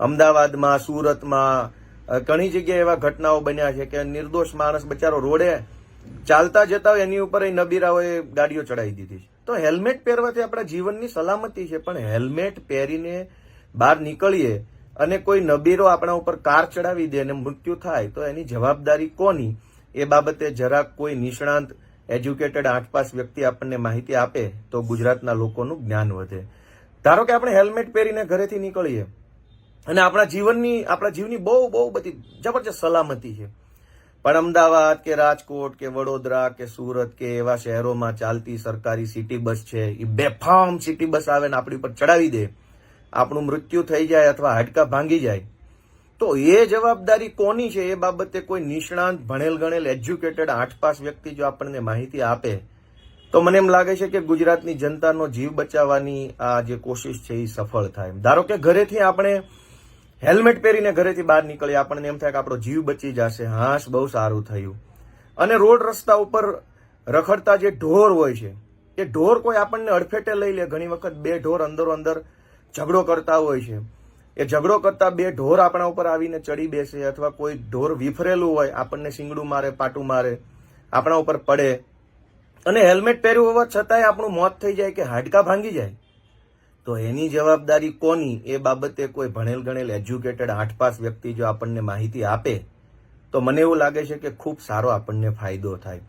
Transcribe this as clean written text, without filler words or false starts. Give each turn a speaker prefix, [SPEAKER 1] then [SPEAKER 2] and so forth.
[SPEAKER 1] અમદાવાદમાં, સુરતમાં ઘણી જગ્યાએ એવા ઘટનાઓ બન્યા છે કે નિર્દોષ માણસ બચારો રોડે ચાલતા જતા હોય એની ઉપર નબીરાઓએ ગાડીઓ ચડાવી દીધી છે. તો હેલ્મેટ પહેરવાથી આપણા જીવનની સલામતી છે, પણ હેલ્મેટ પહેરીને બહાર નીકળીએ અને કોઈ નબીરો આપણા ઉપર કાર ચડાવી દે અને મૃત્યુ થાય તો એની જવાબદારી કોની? એ બાબતે જરાક કોઈ નિષ્ણાંત એજ્યુકેટેડ 8 વ્યક્તિ આપણને માહિતી આપે તો ગુજરાતના લોકોનું જ્ઞાન વધે. ધારો કે આપણે હેલ્મેટ પહેરીને ઘરેથી નીકળીએ અને આપણા જીવની બહુ બધી જબરજસ્ત સલામતી છે, પણ અમદાવાદ કે રાજકોટ કે વડોદરા કે સુરત કે એવા શહેરોમાં ચાલતી સરકારી સિટી બસ છે, એ બેફામ સિટી બસ આવે ને આપણી ઉપર ચડાવી દે, આપણું મૃત્યુ થઈ જાય અથવા હાડકા ભાંગી જાય, તો એ જવાબદારી કોની છે? એ બાબતે કોઈ નિષ્ણાંત ભણેલ ગણેલ એજ્યુકેટેડ 8 વ્યક્તિ જો આપણને માહિતી આપે તો મને એમ લાગે છે કે ગુજરાતની જનતાનો જીવ બચાવવાની આ જે કોશિશ છે એ સફળ થાય. ધારો કે ઘરેથી આપણે હેલ્મેટ પહેરીને ઘરેથી બહાર નીકળીએ, આપણને એમ થાય કે આપણો જીવ બચી જશે, હાશ બહુ સારું થયું. અને રોડ રસ્તા ઉપર રખડતા જે ઢોર હોય છે, એ ઢોર કોઈ આપણને અડફેટે લઈ લે. ઘણી વખત 2 ઢોર અંદરો અંદર ઝઘડો કરતા હોય છે, એ ઝઘડો કરતા 2 ઢોર આપણા ઉપર આવીને ચડી બેસે, અથવા કોઈ ઢોર વિફરેલું હોય આપણને શીંગડું મારે, પાટું મારે, આપણા ઉપર પડે અને હેલ્મેટ પહેર્યું હોવા છતાંય આપણું મોત થઈ જાય કે હાડકા ભાંગી જાય, તો એની જવાબદારી કોની? એ બાબતે કોઈ ભણેલ ગણેલ એજ્યુકેટેડ 8 વ્યક્તિ જો આપણને માહિતી આપે તો મને એવું લાગે છે કે ખૂબ સારો આપણને ફાયદો થાય.